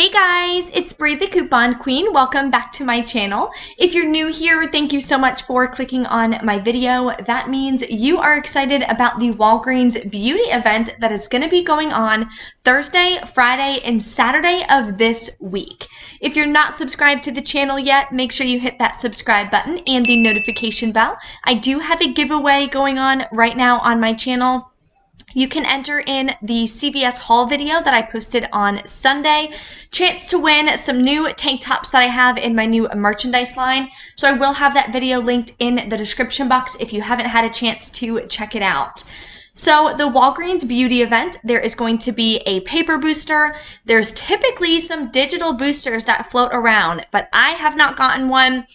Hey guys, it's Bree the Coupon Queen. Welcome back to my channel. If you're new here, thank you so much for clicking on my video. That means you are excited about the Walgreens beauty event that is going to be going on Thursday, Friday, and Saturday of this week. If you're not subscribed to the channel yet, make sure you hit that subscribe button and the notification bell. I do have a giveaway going on right now on my channel. You can enter in the CVS haul video that I posted on Sunday. Chance to win some new tank tops that I have in my new merchandise line. So I will have that video linked in the description box if you haven't had a chance to check it out. So the Walgreens beauty event, there is going to be a paper booster. There's typically some digital boosters that float around, but I have not gotten one.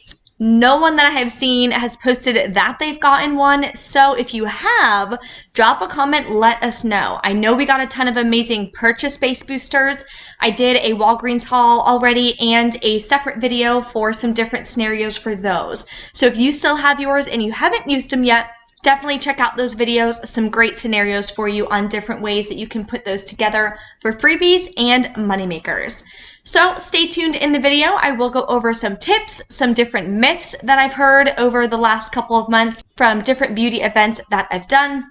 No one that I have seen has posted that they've gotten one. So if you have, drop a comment, let us know. I know we got a ton of amazing purchase-based boosters. I did a Walgreens haul already and a separate video for some different scenarios for those. So if you still have yours and you haven't used them yet, definitely check out those videos. Some great scenarios for you on different ways that you can put those together for freebies and moneymakers. So stay tuned in the video. I will go over some tips, some different myths that I've heard over the last couple of months from different beauty events that I've done.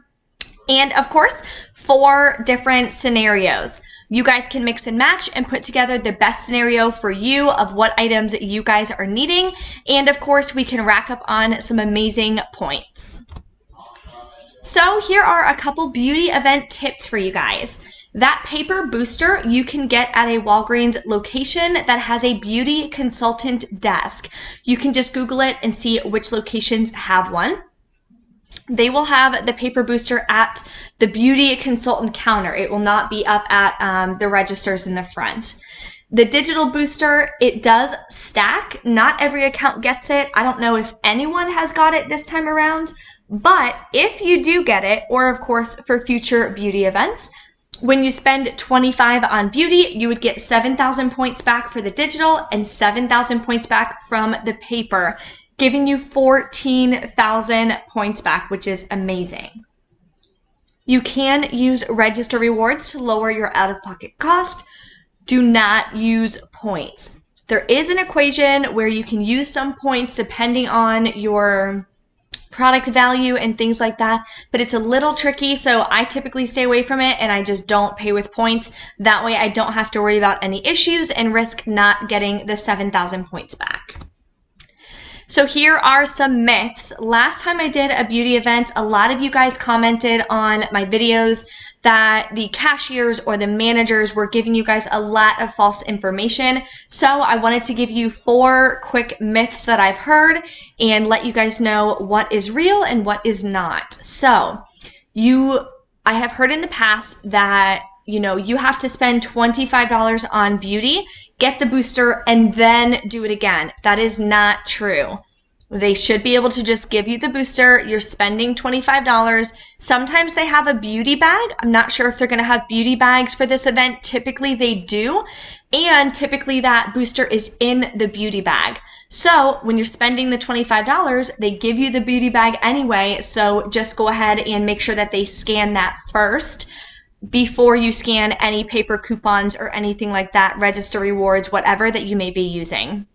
And of course, 4 different scenarios. You guys can mix and match and put together the best scenario for you of what items you guys are needing. And of course, we can rack up on some amazing points. So here are a couple beauty event tips for you guys. That paper booster you can get at a Walgreens location that has a beauty consultant desk. You can just Google it and see which locations have one. They will have the paper booster at the beauty consultant counter. It will not be up at the registers in the front. The digital booster, it does stack. Not every account gets it. I don't know if anyone has got it this time around, but if you do get it, or of course for future beauty events, when you spend 25 on beauty, you would get 7,000 points back for the digital and 7,000 points back from the paper, giving you 14,000 points back, which is amazing. You can use register rewards to lower your out-of-pocket cost. Do not use points. There is an equation where you can use some points depending on your product value and things like that, but it's a little tricky, so I typically stay away from it and I just don't pay with points. That way I don't have to worry about any issues and risk not getting the 7,000 points back. So here are some myths. Last time I did a beauty event, a lot of you guys commented on my videos that the cashiers or the managers were giving you guys a lot of false information. So I wanted to give you 4 quick myths that I've heard and let you guys know what is real and what is not. So I have heard in the past that, you have to spend $25 on beauty, get the booster, and then do it again. That is not true. They should be able to just give you the booster. You're spending $25. Sometimes they have a beauty bag. I'm not sure if they're going to have beauty bags for this event. Typically they do. And typically that booster is in the beauty bag. So when you're spending the $25, they give you the beauty bag anyway. So just go ahead and make sure that they scan that first before you scan any paper coupons or anything like that, register rewards, whatever that you may be using.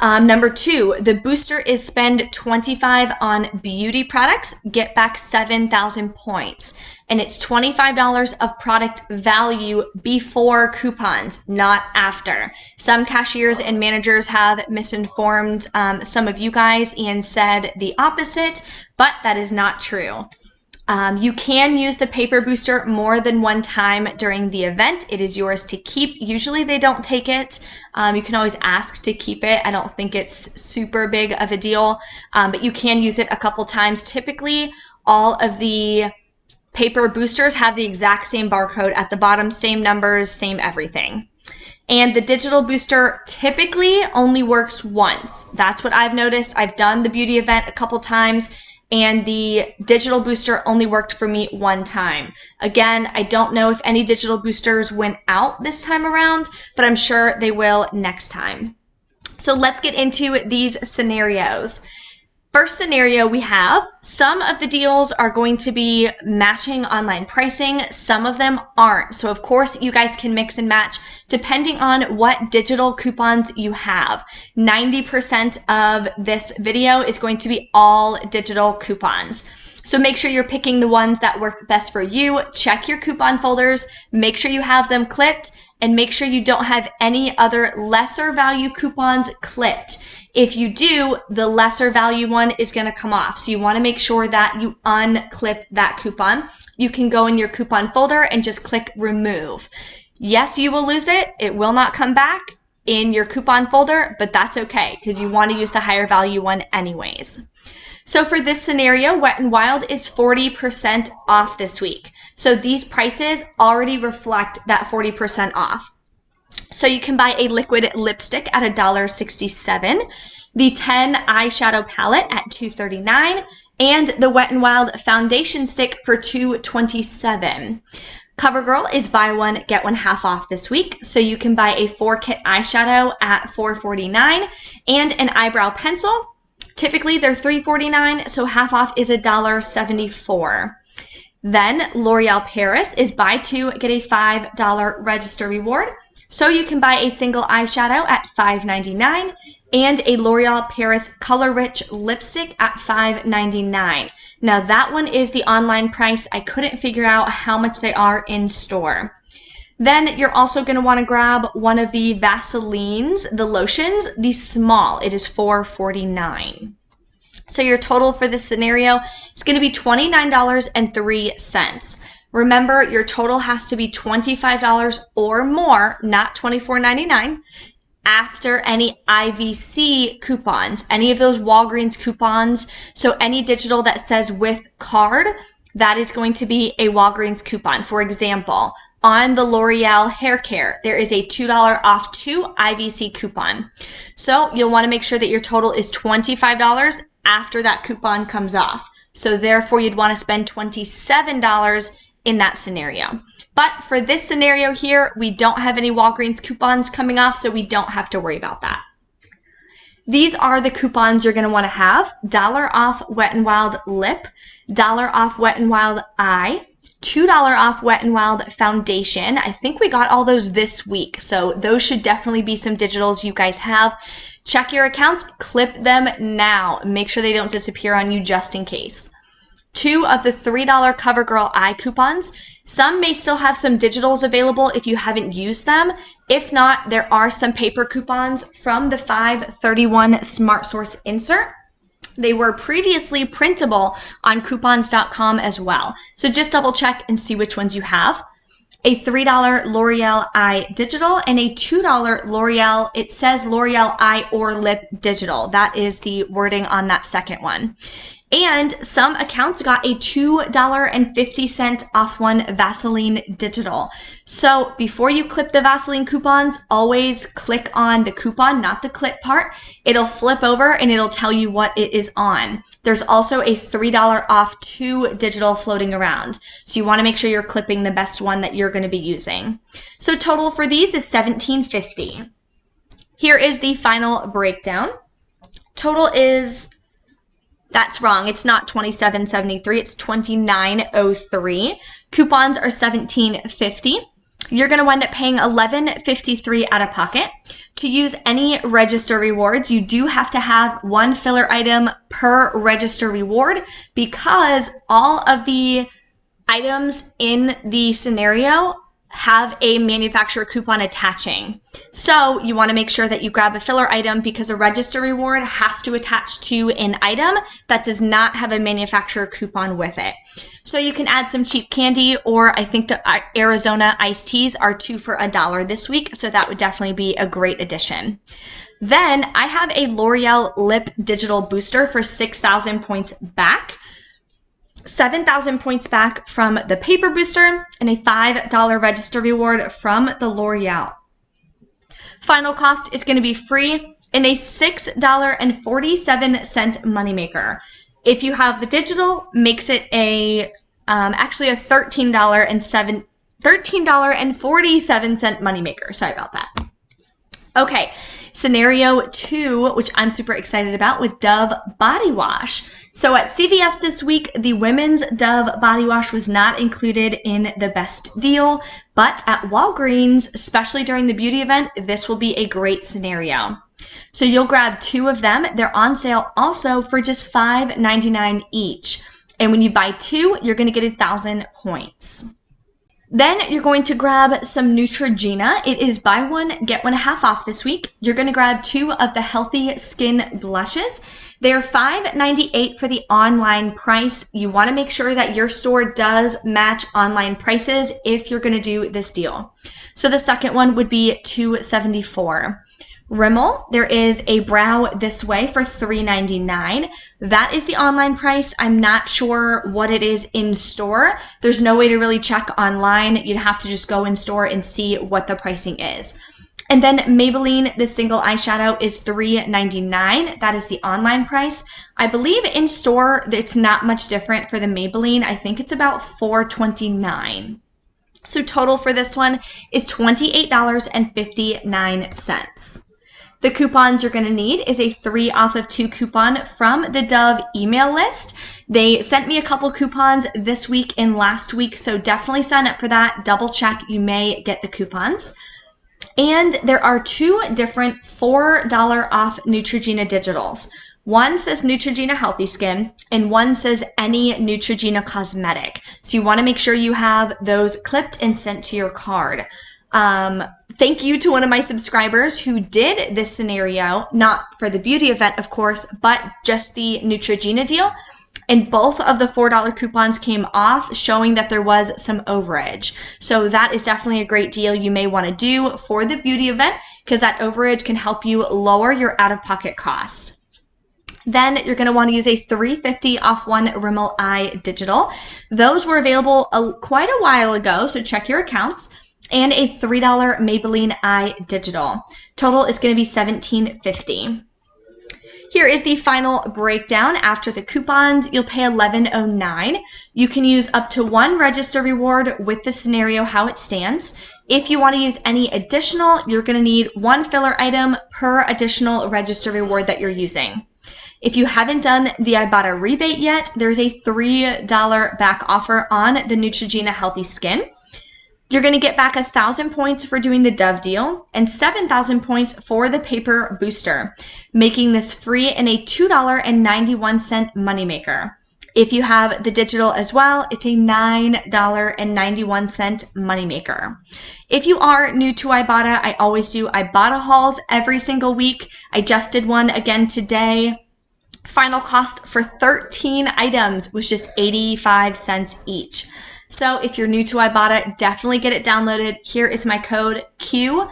Number 2, the booster is spend 25 on beauty products, get back 7,000 points. And it's $25 of product value before coupons, not after. Some cashiers and managers have misinformed some of you guys and said the opposite, but that is not true. You can use the paper booster more than one time during the event. It is yours to keep. Usually they don't take it. You can always ask to keep it. I don't think it's super big of a deal, but you can use it a couple times. Typically, all of the paper boosters have the exact same barcode at the bottom, same numbers, same everything. And the digital booster typically only works once. That's what I've noticed. I've done the beauty event a couple times, and the digital booster only worked for me one time. Again, I don't know if any digital boosters went out this time around, but I'm sure they will next time. So let's get into these scenarios. First scenario we have, some of the deals are going to be matching online pricing, some of them aren't. So of course you guys can mix and match depending on what digital coupons you have. 90% of this video is going to be all digital coupons. So make sure you're picking the ones that work best for you. Check your coupon folders, make sure you have them clipped, and make sure you don't have any other lesser value coupons clipped. If you do, the lesser value one is going to come off. So you want to make sure that you unclip that coupon. You can go in your coupon folder and just click remove. Yes, you will lose it. It will not come back in your coupon folder, but that's okay because you want to use the higher value one anyways. So for this scenario, Wet n Wild is 40% off this week. So these prices already reflect that 40% off. So you can buy a liquid lipstick at $1.67, the 10 eyeshadow palette at $2.39, and the Wet n Wild foundation stick for $2.27. CoverGirl is buy one, get one half off this week. So you can buy a 4-kit eyeshadow at $4.49 and an eyebrow pencil. Typically they're $3.49, so half off is $1.74. Then L'Oreal Paris is buy two, get a $5 register reward. So you can buy a single eyeshadow at $5.99 and a L'Oreal Paris Color Rich lipstick at $5.99. Now that one is the online price. I couldn't figure out how much they are in store. Then you're also going to want to grab one of the Vaselines, the lotions, the small. It is $4.49. So your total for this scenario is going to be $29.03. Remember, your total has to be $25 or more, not $24.99, after any IVC coupons, any of those Walgreens coupons. So any digital that says with card, that is going to be a Walgreens coupon. For example, on the L'Oreal hair care, there is a $2 off 2 IVC coupon. So you'll want to make sure that your total is $25 after that coupon comes off. So therefore you'd want to spend $27 in that scenario. But for this scenario here, we don't have any Walgreens coupons coming off, so we don't have to worry about that. These are the coupons you're going to want to have. $1 off Wet n Wild lip, $1 off Wet n Wild eye, $2 off Wet n Wild foundation. I think we got all those this week, so those should definitely be some digitals you guys have. Check your accounts, clip them now. Make sure they don't disappear on you just in case. 2 of the $3 CoverGirl eye coupons. Some may still have some digitals available if you haven't used them. If not, there are some paper coupons from the 531 Smart Source insert. They were previously printable on coupons.com as well. So just double check and see which ones you have. A $3 L'Oreal Eye Digital and a $2 L'Oreal, it says L'Oreal Eye or Lip Digital. That is the wording on that second one. And some accounts got a $2.50 off one Vaseline digital. So before you clip the Vaseline coupons, always click on the coupon, not the clip part. It'll flip over and it'll tell you what it is on. There's also a $3 off 2 digital floating around. So you want to make sure you're clipping the best one that you're going to be using. So total for these is $17.50. Here is the final breakdown. Total is... That's wrong. It's not $27.73. It's $29.03. Coupons are $17.50. You're going to wind up paying $11.53 out of pocket. To use any register rewards, you do have to have 1 filler item per register reward because all of the items in the scenario have a manufacturer coupon attaching. So you want to make sure that you grab a filler item because a register reward has to attach to an item that does not have a manufacturer coupon with it. So you can add some cheap candy, or I think the Arizona iced teas are 2 for $1 this week. So that would definitely be a great addition. Then I have a L'Oreal Lip Digital Booster for 6,000 points back. 7,000 points back from the paper booster and a $5 register reward from the L'Oreal. Final cost is going to be free and a $6.47 moneymaker. If you have the digital, makes it a actually a $13.47 moneymaker. Sorry about that. Okay, Scenario 2, which I'm super excited about, with Dove body wash. So at CVS this week, the women's Dove body wash was not included in the best deal, but at Walgreens, especially during the beauty event, this will be a great scenario. So you'll grab 2 of them. They're on sale also for just $5.99 each. And when you buy 2, you're going to get 1,000 points. Then you're going to grab some Neutrogena. It is buy one, get one half off this week. You're going to grab 2 of the Healthy Skin Blushes. They're $5.98 for the online price. You want to make sure that your store does match online prices if you're going to do this deal. So the second one would be $2.74. Rimmel, there is a brow this way for $3.99. That is the online price. I'm not sure what it is in store. There's no way to really check online. You'd have to just go in store and see what the pricing is. And then Maybelline, the single eyeshadow, is $3.99. That is the online price. I believe in store, it's not much different for the Maybelline. I think it's about $4.29. So total for this one is $28.59. The coupons you're going to need is a 3 off of 2 coupon from the Dove email list. They sent me a couple coupons this week and last week, so definitely sign up for that. Double check, you may get the coupons. And there are 2 different $4 off Neutrogena digitals. One says Neutrogena Healthy Skin, and one says any Neutrogena cosmetic. So you want to make sure you have those clipped and sent to your card. Thank you to one of my subscribers who did this scenario, not for the beauty event, of course, but just the Neutrogena deal. And both of the $4 coupons came off, showing that there was some overage. So that is definitely a great deal you may want to do for the beauty event, because that overage can help you lower your out-of-pocket cost. Then you're going to want to use a $3.50 off 1 Rimmel Eye digital. Those were available quite a while ago, so check your accounts. And a $3 Maybelline Eye digital. Total is going to be $17.50. Here is the final breakdown after the coupons. You'll pay $11.09. You can use up to 1 register reward with the scenario how it stands. If you want to use any additional, you're going to need 1 filler item per additional register reward that you're using. If you haven't done the Ibotta rebate yet, there's a $3 back offer on the Neutrogena Healthy Skin. You're going to get back 1,000 points for doing the Dove deal and 7,000 points for the paper booster, making this free and a $2.91 moneymaker. If you have the digital as well, it's a $9.91 moneymaker. If you are new to Ibotta, I always do Ibotta hauls every single week. I just did one again today. Final cost for 13 items was just 85 cents each. So if you're new to Ibotta, definitely get it downloaded. Here is my code QMEHSBF.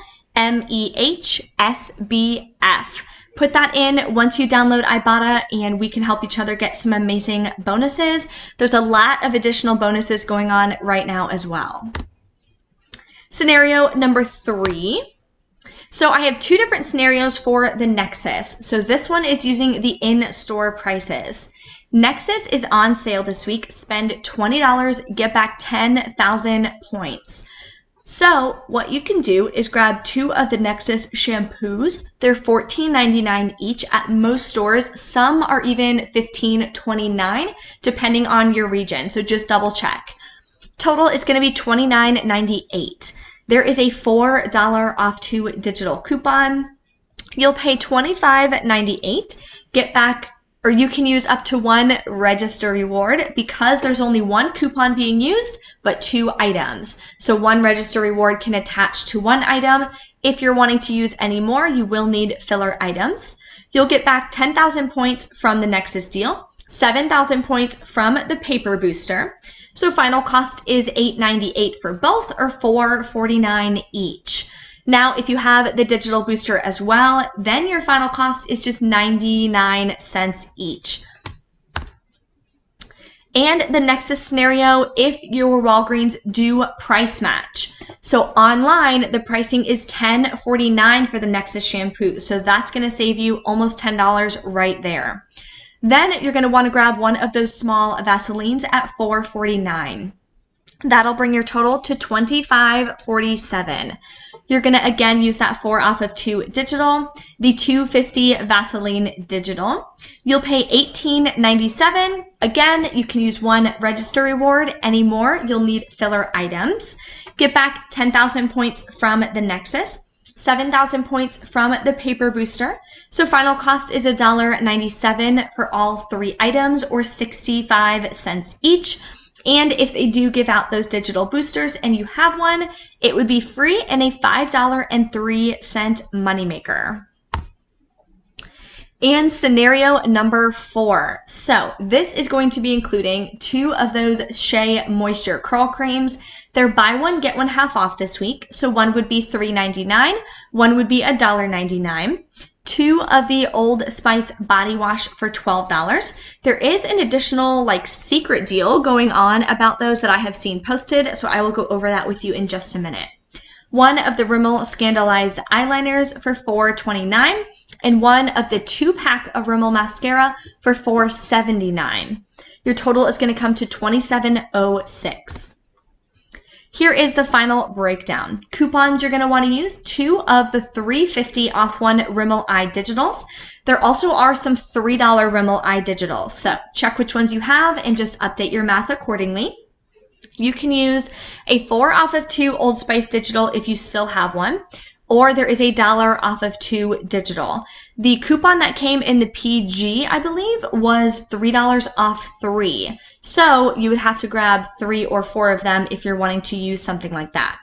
Put that in once you download Ibotta, and we can help each other get some amazing bonuses. There's a lot of additional bonuses going on right now as well. Scenario number 3. So I have 2 different scenarios for the Nexxus. So this one is using the in-store prices. Nexxus is on sale this week. Spend $20, get back 10,000 points. So what you can do is grab 2 of the Nexxus shampoos. They're $14.99 each at most stores. Some are even $15.29 depending on your region. So just double check. Total is going to be $29.98. There is a $4 off 2 digital coupon. You'll pay $25.98. Get back, or you can use up to 1 register reward because there's only 1 coupon being used, but 2 items. So 1 register reward can attach to 1 item. If you're wanting to use any more, you will need filler items. You'll get back 10,000 points from the Nexxus deal, 7,000 points from the paper booster. So final cost is $8.98 for both, or $4.49 each. Now, if you have the digital booster as well, then your final cost is just 99 cents each. And the Nexxus scenario, if your Walgreens do price match. So online, the pricing is $10.49 for the Nexxus shampoo. So that's going to save you almost $10 right there. Then you're going to want to grab one of those small Vaselines at $4.49. That'll bring your total to $25.47. You're going to again use that 4 off of 2 digital, the $2.50 Vaseline digital. You'll pay $18.97. Again, you can use 1 register reward. Any more, you'll need filler items. Get back 10,000 points from the Nexxus, 7,000 points from the paper booster. So final cost is $1.97 for all 3 items, or 65 cents each. And if they do give out those digital boosters and you have one, it would be free and a $5.03 moneymaker. And scenario number 4. So this is going to be including 2 of those Shea Moisture Curl Creams. They're buy one, get one half off this week. So one would be $3.99, one would be $1.99. 2 of the Old Spice body wash for $12. There is an additional secret deal going on about those that I have seen posted, so I will go over that with you in just a minute. 1 of the Rimmel Scandalized eyeliners for $4.29, and 1 of the 2-pack of Rimmel mascara for $4.79. Your total is going to come to $27.06. Here is the final breakdown. Coupons you're going to want to use: 2 of the $3.50 off 1 Rimmel Eye Digitals. There also are some $3 Rimmel Eye Digitals, so check which ones you have and just update your math accordingly. You can use a 4 off of 2 Old Spice digital if you still have one, or there is a $1 off of 2 digital. The coupon that came in the PG, I believe, was $3 off 3. So you would have to grab 3 or 4 of them if you're wanting to use something like that.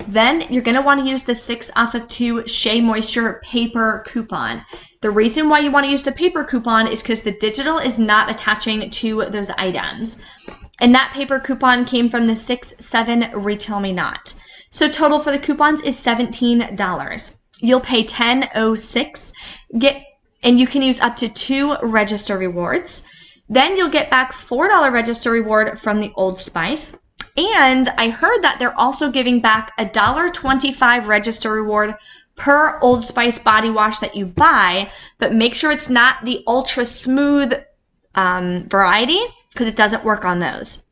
Then you're going to want to use the 6 off of 2 Shea Moisture paper coupon. The reason why you want to use the paper coupon is because the digital is not attaching to those items. And that paper coupon came from the 6-7 Retail Me Not. So total for the coupons is $17. You'll pay $10.06, and you can use up to 2 register rewards. Then you'll get back $4 register reward from the Old Spice. And I heard that they're also giving back a $1.25 register reward per Old Spice body wash that you buy, but make sure it's not the ultra smooth variety, because it doesn't work on those.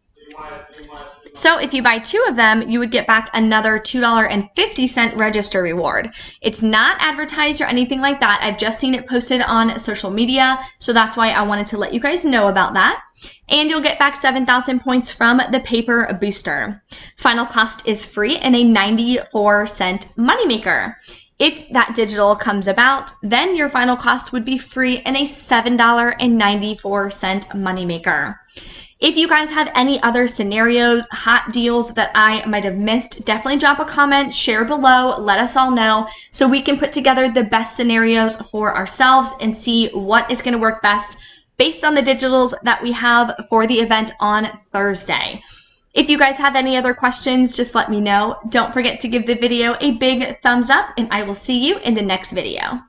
So if you buy 2 of them, you would get back another $2.50 register reward. It's not advertised or anything like that. I've just seen it posted on social media, so that's why I wanted to let you guys know about that. And you'll get back 7,000 points from the paper booster. Final cost is free and a 94-cent moneymaker. If that digital comes about, then your final cost would be free and a $7.94 moneymaker. If you guys have any other scenarios, hot deals that I might have missed, definitely drop a comment, share below, let us all know so we can put together the best scenarios for ourselves and see what is going to work best based on the digitals that we have for the event on Thursday. If you guys have any other questions, just let me know. Don't forget to give the video a big thumbs up, and I will see you in the next video.